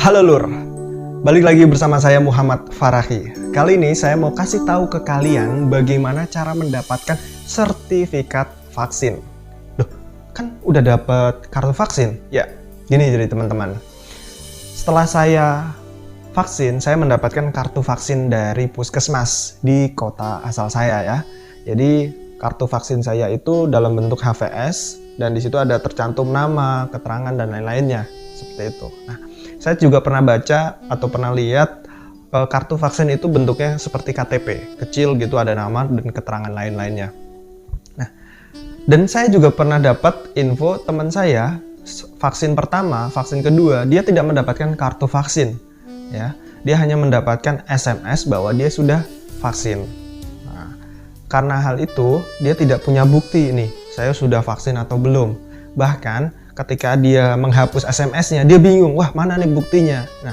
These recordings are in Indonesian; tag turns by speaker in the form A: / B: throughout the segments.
A: Halo Lur, balik lagi bersama saya Muhammad Farahi. Kali ini saya mau kasih tahu ke kalian bagaimana cara mendapatkan sertifikat vaksin. Loh, kan udah dapet kartu vaksin? Ya, gini jadi teman-teman. Setelah saya vaksin, saya mendapatkan kartu vaksin dari puskesmas di kota asal saya ya. Jadi kartu vaksin saya itu dalam bentuk HVS dan di situ ada tercantum nama, keterangan dan lain-lainnya seperti itu. Nah, saya juga pernah baca atau pernah lihat kartu vaksin itu bentuknya seperti KTP, kecil gitu, ada nama dan keterangan lain-lainnya. Nah, dan saya juga pernah dapat info teman saya vaksin pertama, vaksin kedua, dia tidak mendapatkan kartu vaksin, ya. Dia hanya mendapatkan SMS bahwa dia sudah vaksin. Nah, karena hal itu dia tidak punya bukti nih, saya sudah vaksin atau belum. Bahkan ketika dia menghapus SMS-nya, dia bingung, wah mana nih buktinya? Nah,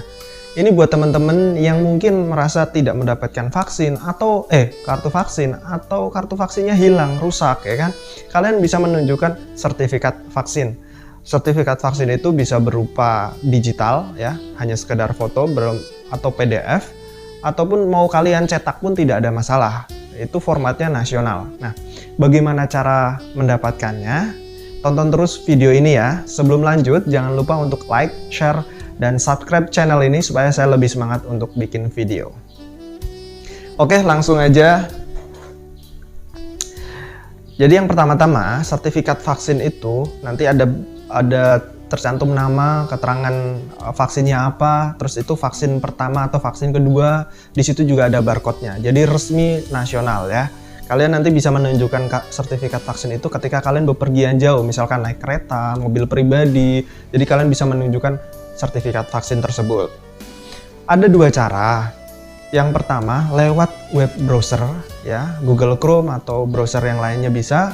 A: ini buat teman-teman yang mungkin merasa tidak mendapatkan vaksin atau kartu vaksin atau kartu vaksinnya hilang, rusak ya kan? Kalian bisa menunjukkan sertifikat vaksin. Sertifikat vaksin itu bisa berupa digital ya, hanya sekedar foto atau PDF, ataupun mau kalian cetak pun tidak ada masalah. Itu formatnya nasional. Nah, bagaimana cara mendapatkannya? Tonton terus video ini ya. Sebelum lanjut, jangan lupa untuk like, share, dan subscribe channel ini supaya saya lebih semangat untuk bikin video. Oke, langsung aja. Jadi yang pertama-tama, sertifikat vaksin itu nanti ada tercantum nama, keterangan vaksinnya apa, terus itu vaksin pertama atau vaksin kedua, di situ juga ada barcode-nya. Jadi resmi nasional ya. Kalian nanti bisa menunjukkan sertifikat vaksin itu ketika kalian bepergian jauh, misalkan naik kereta, mobil pribadi. Jadi kalian bisa menunjukkan sertifikat vaksin tersebut. Ada dua cara. Yang pertama lewat web browser ya, Google Chrome atau browser yang lainnya bisa.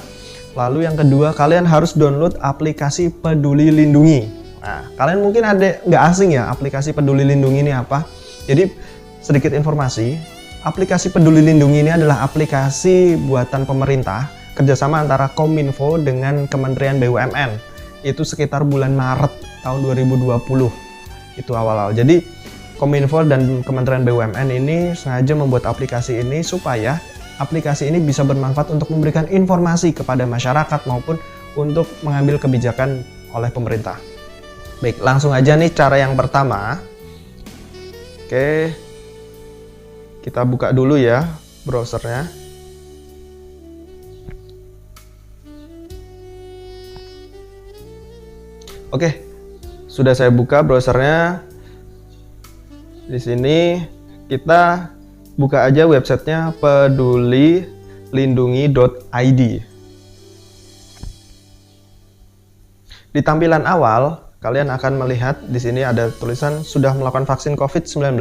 A: Lalu yang kedua, kalian harus download aplikasi Peduli Lindungi. Nah, kalian mungkin ada nggak asing ya aplikasi Peduli Lindungi ini apa? Jadi sedikit informasi. Aplikasi Peduli Lindungi ini adalah aplikasi buatan pemerintah kerjasama antara Kominfo dengan Kementerian BUMN. Itu sekitar bulan Maret tahun 2020 itu awal-awal. Jadi Kominfo dan Kementerian BUMN ini sengaja membuat aplikasi ini supaya aplikasi ini bisa bermanfaat untuk memberikan informasi kepada masyarakat maupun untuk mengambil kebijakan oleh pemerintah. Baik, langsung aja nih cara yang pertama. Oke. Kita buka dulu ya browsernya. Oke, sudah saya buka browsernya. Di sini kita buka aja websitenya pedulilindungi.id. Di tampilan awal, kalian akan melihat di sini ada tulisan sudah melakukan vaksin COVID-19.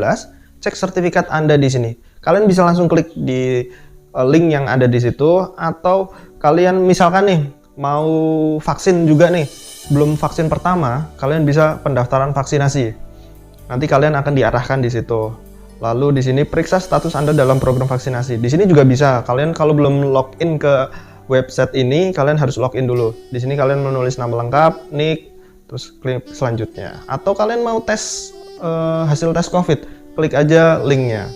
A: Cek sertifikat Anda di sini. Kalian bisa langsung klik di link yang ada di situ, atau kalian misalkan nih mau vaksin juga nih, belum vaksin pertama, kalian bisa pendaftaran vaksinasi. Nanti kalian akan diarahkan di situ. Lalu di sini periksa status Anda dalam program vaksinasi. Di sini juga bisa. Kalian kalau belum login ke website ini, kalian harus login dulu. Di sini kalian menulis nama lengkap, nick, terus klik selanjutnya. Atau kalian mau tes hasil tes COVID, klik aja linknya.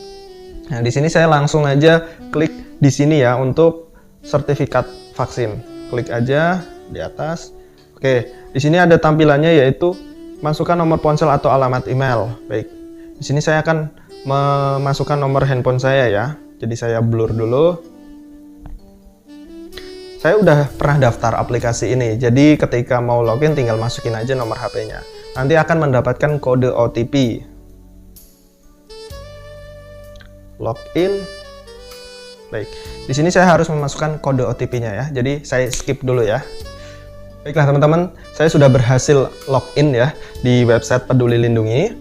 A: Nah, di sini saya langsung aja klik di sini ya untuk sertifikat vaksin. Klik aja di atas. Oke, di sini ada tampilannya yaitu masukkan nomor ponsel atau alamat email. Baik. Di sini saya akan memasukkan nomor handphone saya ya. Jadi saya blur dulu. Saya udah pernah daftar aplikasi ini. Jadi ketika mau login tinggal masukin aja nomor HP-nya. Nanti akan mendapatkan kode OTP. Login. Baik, di sini saya harus memasukkan kode OTP-nya ya. Jadi saya skip dulu ya. Baiklah teman-teman, saya sudah berhasil login ya di website Peduli Lindungi.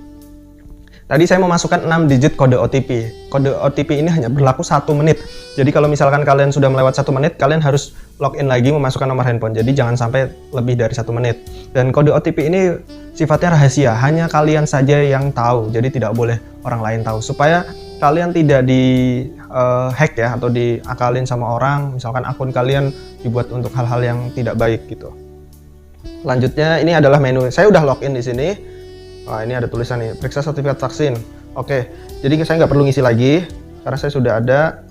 A: Tadi saya memasukkan 6 digit kode OTP. Kode OTP ini hanya berlaku 1 menit. Jadi kalau misalkan kalian sudah melewat 1 menit, kalian harus login lagi memasukkan nomor handphone. Jadi jangan sampai lebih dari 1 menit. Dan kode OTP ini sifatnya rahasia, hanya kalian saja yang tahu. Jadi tidak boleh orang lain tahu, supaya kalian tidak di hack ya, atau diakalin sama orang. Misalkan akun kalian dibuat untuk hal-hal yang tidak baik gitu. Lanjutnya ini adalah menu. Saya udah login di sini. Wah, ini ada tulisan nih, periksa sertifikat vaksin. Oke, jadi saya nggak perlu ngisi lagi karena saya sudah ada.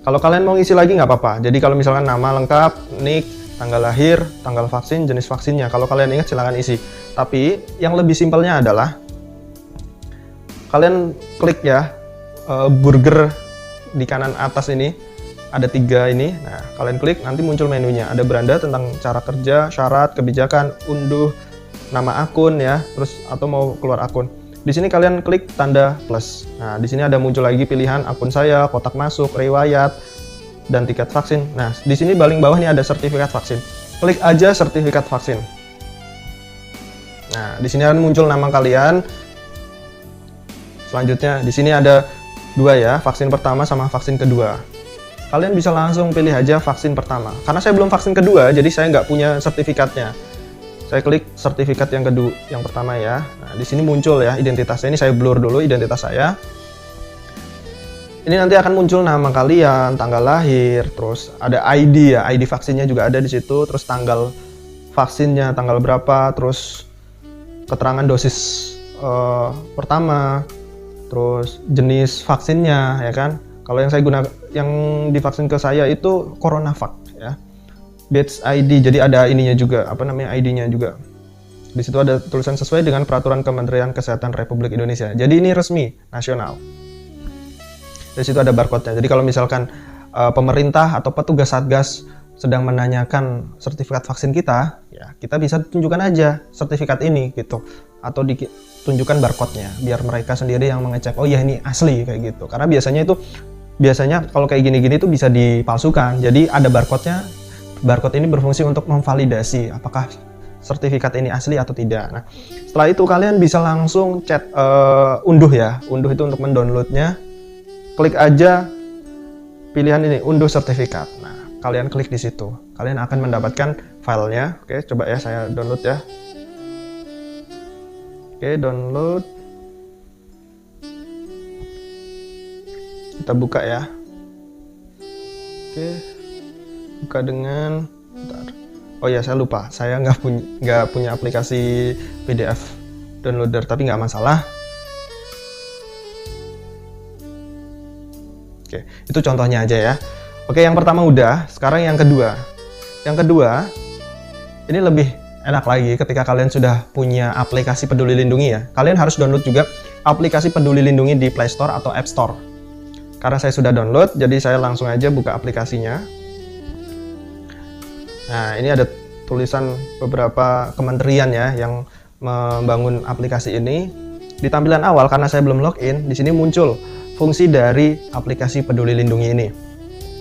A: Kalau kalian mau ngisi lagi nggak apa-apa. Jadi kalau misalkan nama lengkap, nik, tanggal lahir, tanggal vaksin, jenis vaksinnya. Kalau kalian ingat silakan isi. Tapi yang lebih simpelnya adalah kalian klik ya burger di kanan atas ini. Ada 3 ini. Nah, kalian klik nanti muncul menunya. Ada beranda tentang cara kerja, syarat, kebijakan, unduh, nama akun ya, terus atau mau keluar akun. Di sini kalian klik tanda plus. Nah, di sini ada muncul lagi pilihan akun saya, kotak masuk, riwayat, dan tiket vaksin. Nah, di sini paling bawah nih ada sertifikat vaksin. Klik aja sertifikat vaksin. Nah, di sini akan muncul nama kalian. Selanjutnya, di sini ada 2 ya, vaksin pertama sama vaksin kedua. Kalian bisa langsung pilih aja vaksin pertama. Karena saya belum vaksin kedua, jadi saya nggak punya sertifikatnya. Saya klik sertifikat yang kedua, yang pertama ya. Nah, di sini muncul ya identitasnya. Ini saya blur dulu identitas saya. Ini nanti akan muncul nama kalian, tanggal lahir, terus ada ID ya, ID vaksinnya juga ada di situ, terus tanggal vaksinnya tanggal berapa, terus keterangan dosis pertama, terus jenis vaksinnya ya kan. Kalau yang saya gunakan, yang divaksin ke saya itu CoronaVac ya. Batch ID, jadi ada ininya juga, apa namanya ID-nya juga. Di situ ada tulisan sesuai dengan peraturan Kementerian Kesehatan Republik Indonesia. Jadi ini resmi, nasional. Di situ ada barcode-nya. Jadi kalau misalkan pemerintah atau petugas Satgas sedang menanyakan sertifikat vaksin kita, ya kita bisa tunjukkan aja sertifikat ini gitu. Atau ditunjukkan barcode-nya, biar mereka sendiri yang mengecek, oh ya ini asli kayak gitu. Karena biasanya kalau kayak gini-gini itu bisa dipalsukan. Jadi ada barcode-nya. Barcode ini berfungsi untuk memvalidasi apakah sertifikat ini asli atau tidak. Nah, setelah itu kalian bisa langsung unduh ya. Unduh itu untuk mendownloadnya. Klik aja pilihan ini, unduh sertifikat. Nah, kalian klik di situ. Kalian akan mendapatkan filenya. Oke, coba ya saya download ya. Oke, download. Kita buka ya. Oke, buka dengan, bentar. Oh ya, saya lupa, saya nggak punya aplikasi PDF downloader, tapi nggak masalah. Oke, itu contohnya aja ya. Oke, yang pertama udah, sekarang yang kedua. Yang kedua, ini lebih enak lagi ketika kalian sudah punya aplikasi Peduli Lindungi ya. Kalian harus download juga aplikasi Peduli Lindungi di Play Store atau App Store. Karena saya sudah download, jadi saya langsung aja buka aplikasinya. Nah, ini ada tulisan beberapa kementerian ya yang membangun aplikasi ini. Di tampilan awal, karena saya belum login, di sini muncul fungsi dari aplikasi Peduli Lindungi ini.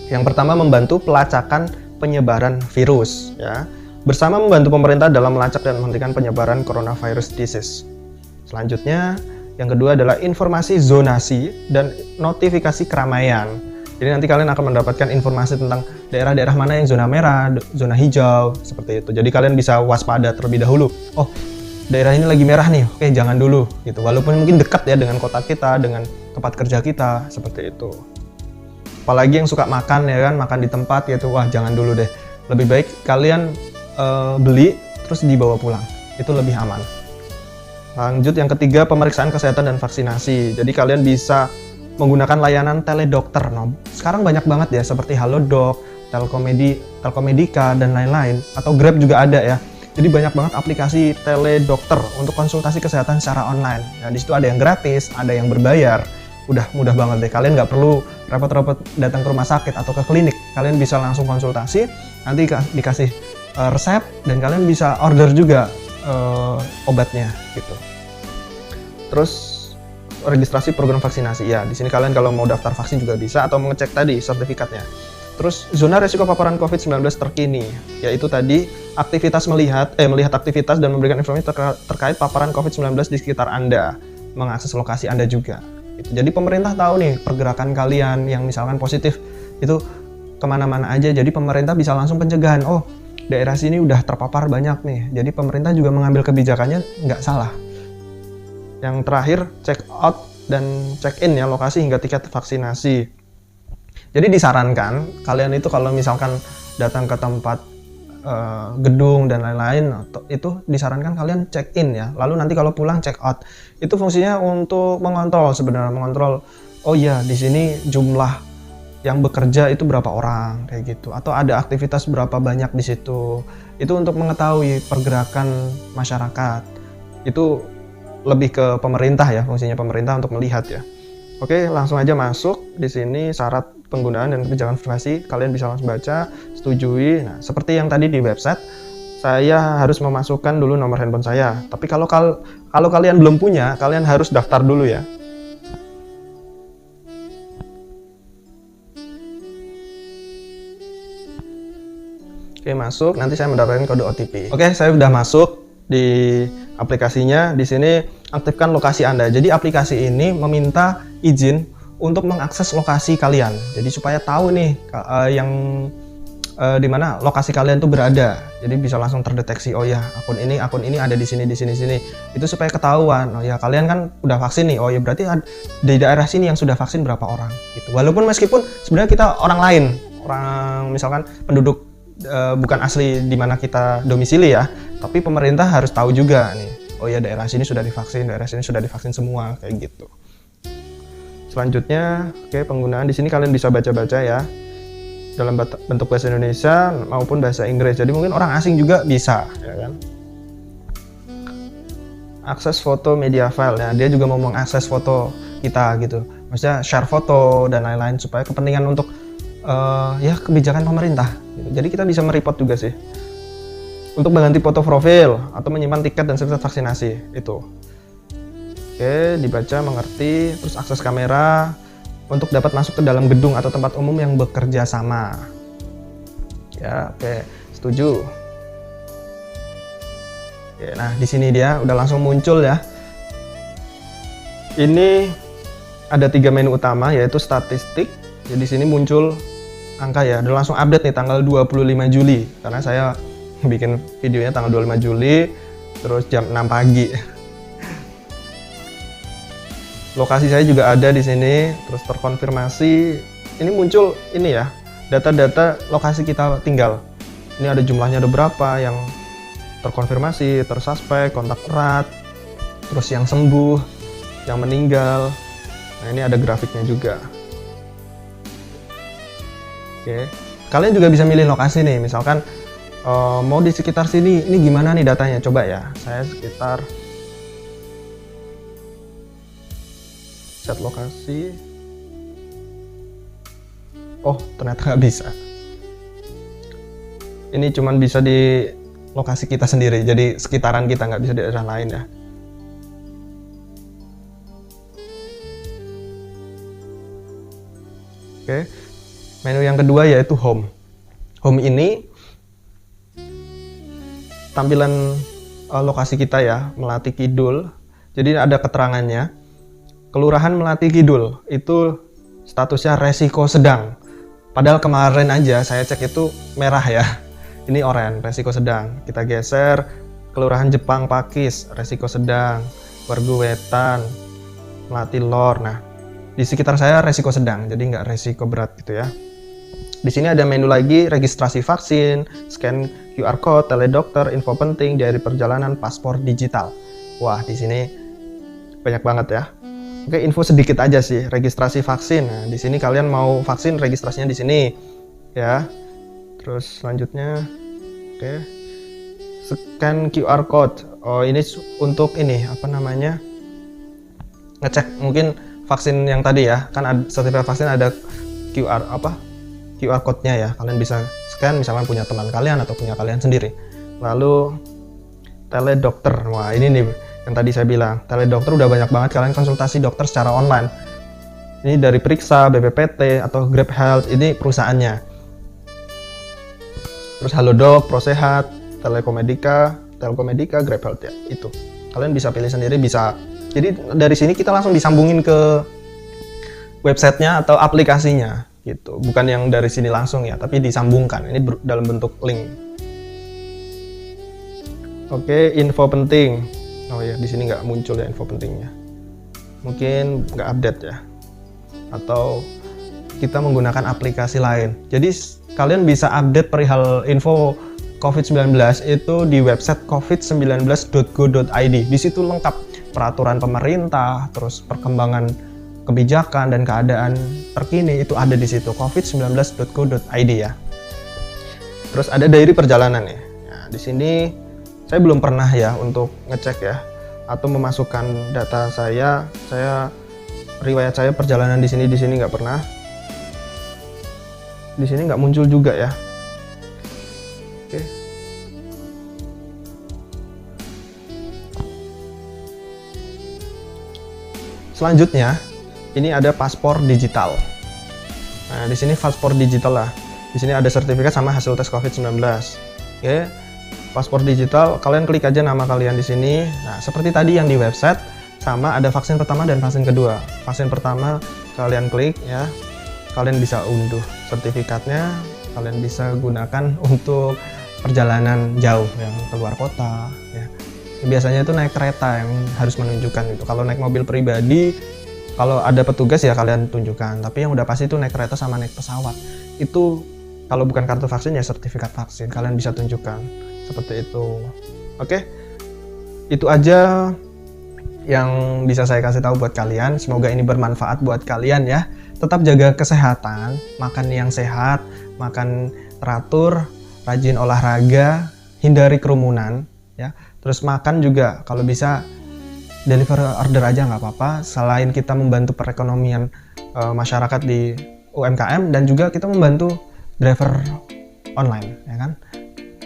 A: Yang pertama, membantu pelacakan penyebaran virus ya. Bersama membantu pemerintah dalam melacak dan menghentikan penyebaran coronavirus disease. Selanjutnya, yang kedua adalah informasi zonasi dan notifikasi keramaian. Jadi nanti kalian akan mendapatkan informasi tentang daerah-daerah mana yang zona merah, zona hijau, seperti itu. Jadi kalian bisa waspada terlebih dahulu. Oh, daerah ini lagi merah nih, oke jangan dulu gitu. Walaupun mungkin dekat ya dengan kota kita, dengan tempat kerja kita, seperti itu. Apalagi yang suka makan ya kan, makan di tempat gitu, wah jangan dulu deh. Lebih baik kalian beli terus dibawa pulang, itu lebih aman. Lanjut yang ketiga, pemeriksaan kesehatan dan vaksinasi. Jadi kalian bisa menggunakan layanan teledokter. Nah, sekarang banyak banget ya seperti Halodoc, Telkomedika dan lain-lain, atau Grab juga ada ya. Jadi banyak banget aplikasi teledokter untuk konsultasi kesehatan secara online. Nah, di situ ada yang gratis, ada yang berbayar. Udah mudah banget deh. Kalian nggak perlu repot-repot datang ke rumah sakit atau ke klinik. Kalian bisa langsung konsultasi, nanti dikasih resep dan kalian bisa order juga obatnya gitu. Terus registrasi program vaksinasi ya, di sini kalian kalau mau daftar vaksin juga bisa atau mengecek tadi sertifikatnya. Terus zona resiko paparan COVID-19 terkini, yaitu tadi aktivitas melihat aktivitas dan memberikan informasi terkait paparan COVID-19 di sekitar Anda, mengakses lokasi Anda juga. Jadi pemerintah tahu nih pergerakan kalian yang misalkan positif itu kemana-mana aja, jadi pemerintah bisa langsung pencegahan. Oh, daerah sini udah terpapar banyak nih, jadi pemerintah juga mengambil kebijakannya nggak salah. Yang terakhir, check out dan check in ya lokasi hingga tiket vaksinasi. Jadi disarankan kalian itu kalau misalkan datang ke tempat gedung dan lain-lain, itu disarankan kalian check in ya. Lalu nanti kalau pulang check out. Itu fungsinya untuk mengontrol sebenarnya, mengontrol oh iya di sini jumlah yang bekerja itu berapa orang kayak gitu, atau ada aktivitas berapa banyak di situ. Itu untuk mengetahui pergerakan masyarakat. Itu lebih ke pemerintah ya, fungsinya pemerintah untuk melihat ya. Oke, langsung aja masuk. Di sini syarat penggunaan dan kebijakan privasi, kalian bisa langsung baca, setujui. Nah, seperti yang tadi di website, saya harus memasukkan dulu nomor handphone saya. Tapi kalau kalian belum punya, kalian harus daftar dulu ya. Oke, masuk. Nanti saya mendapatkan kode OTP. Oke, saya udah masuk di aplikasinya. Di sini aktifkan lokasi Anda. Jadi aplikasi ini meminta izin untuk mengakses lokasi kalian. Jadi supaya tahu nih di mana lokasi kalian tuh berada. Jadi bisa langsung terdeteksi, oh ya akun ini ada di sini. Itu supaya ketahuan. Oh ya kalian kan udah vaksin nih. Oh ya berarti di daerah sini yang sudah vaksin berapa orang gitu. Walaupun meskipun sebenarnya kita orang lain, orang misalkan penduduk bukan asli di mana kita domisili ya, tapi pemerintah harus tahu juga nih. Oh ya daerah sini sudah divaksin, daerah sini sudah divaksin semua kayak gitu. Selanjutnya, oke, penggunaan di sini kalian bisa baca-baca ya dalam bentuk bahasa Indonesia maupun bahasa Inggris. Jadi mungkin orang asing juga bisa, ya kan? Akses foto media file. Nah, dia juga mau mengakses foto kita gitu. Maksudnya share foto dan lain-lain supaya kepentingan untuk ya kebijakan pemerintah gitu. Jadi kita bisa mereport juga sih untuk mengganti foto profil atau menyimpan tiket dan sertifikat vaksinasi itu. Oke, dibaca, mengerti. Terus akses kamera untuk dapat masuk ke dalam gedung atau tempat umum yang bekerja sama ya. Oke, setuju. Oke, nah di sini dia udah langsung muncul ya. Ini ada 3 menu utama yaitu statistik. Jadi di sini muncul angka ya, udah langsung update nih tanggal 25 Juli karena saya bikin videonya tanggal 25 Juli terus jam 6 pagi. Lokasi saya juga ada di sini, terus terkonfirmasi. Ini muncul ini ya, data-data lokasi kita tinggal. Ini ada jumlahnya ada berapa yang terkonfirmasi, tersuspek, kontak erat, terus yang sembuh, yang meninggal. Nah, ini ada grafiknya juga. Oke, kalian juga bisa milih lokasi nih, misalkan mau di sekitar sini, ini gimana nih datanya? Coba ya, saya sekitar set lokasi. Oh, ternyata nggak bisa. Ini cuman bisa di lokasi kita sendiri, jadi sekitaran kita, nggak bisa di daerah lain ya. Oke. Menu yang kedua yaitu home. Home ini tampilan lokasi kita ya, Melati Kidul. Jadi ada keterangannya. Kelurahan Melati Kidul itu statusnya resiko sedang. Padahal kemarin aja saya cek itu merah ya. Ini oranye, resiko sedang. Kita geser, Kelurahan Jepang Pakis, resiko sedang. Wargu Wetan, Melati Lor. Nah, di sekitar saya resiko sedang, jadi nggak resiko berat gitu ya. Di sini ada menu lagi, registrasi vaksin, scan QR code, teledokter, info penting, diary perjalanan, paspor digital. Wah, di sini banyak banget ya. Oke, info sedikit aja sih, registrasi vaksin. Nah, di sini kalian mau vaksin, registrasinya di sini ya. Terus selanjutnya, oke, scan QR code. Oh, ini untuk ini apa namanya? Ngecek mungkin vaksin yang tadi ya, kan ada sertifikat vaksin ada QR code-nya ya. Kalian bisa scan misalkan punya teman kalian atau punya kalian sendiri. Lalu teledokter. Wah, ini nih yang tadi saya bilang. Teledokter udah banyak banget kalian konsultasi dokter secara online. Ini dari Periksa, BPPT atau Grab Health, ini perusahaannya. Terus Halodoc, ProSehat, Telkomedika, Grab Health ya. Itu. Kalian bisa pilih sendiri, bisa. Jadi dari sini kita langsung disambungin ke websitenya atau aplikasinya gitu. Bukan yang dari sini langsung ya, tapi disambungkan. Ini dalam bentuk link. Oke, info penting. Oh ya, di sini nggak muncul ya info pentingnya. Mungkin nggak update ya. Atau kita menggunakan aplikasi lain. Jadi kalian bisa update perihal info COVID-19 itu di website covid19.go.id. Di situ lengkap peraturan pemerintah, terus perkembangan kebijakan dan keadaan terkini itu ada di situ, covid19.go.id ya. Terus ada diary perjalanan ya. Nah, di sini saya belum pernah ya untuk ngecek ya atau memasukkan data saya riwayat saya perjalanan di sini nggak pernah. Di sini nggak muncul juga ya. Oke. Selanjutnya, ini ada paspor digital. Nah, di sini paspor digital lah. Di sini ada sertifikat sama hasil tes COVID-19. Oke. Paspor digital, kalian klik aja nama kalian di sini. Nah, seperti tadi yang di website, sama ada vaksin pertama dan vaksin kedua. Vaksin pertama kalian klik ya. Kalian bisa unduh sertifikatnya, kalian bisa gunakan untuk perjalanan jauh yang keluar kota ya. Biasanya itu naik kereta yang harus menunjukkan itu. Kalau naik mobil pribadi, kalau ada petugas ya kalian tunjukkan. Tapi yang udah pasti itu naik kereta sama naik pesawat. Itu kalau bukan kartu vaksin ya sertifikat vaksin, kalian bisa tunjukkan seperti itu. Oke, itu aja yang bisa saya kasih tahu buat kalian. Semoga ini bermanfaat buat kalian ya. Tetap jaga kesehatan, makan yang sehat, makan teratur, rajin olahraga, hindari kerumunan ya. Terus makan juga kalau bisa deliver order aja nggak apa-apa. Selain kita membantu perekonomian masyarakat di UMKM dan juga kita membantu driver online ya kan.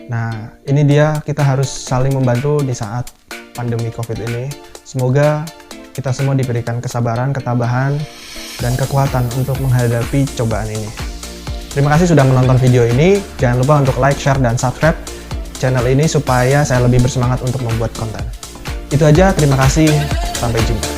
A: Nah, ini dia, kita harus saling membantu di saat pandemi COVID ini. Semoga kita semua diberikan kesabaran, ketabahan, dan kekuatan untuk menghadapi cobaan ini. Terima kasih sudah menonton video ini. Jangan lupa untuk like, share, dan subscribe channel ini supaya saya lebih bersemangat untuk membuat konten. Itu aja, terima kasih. Sampai jumpa.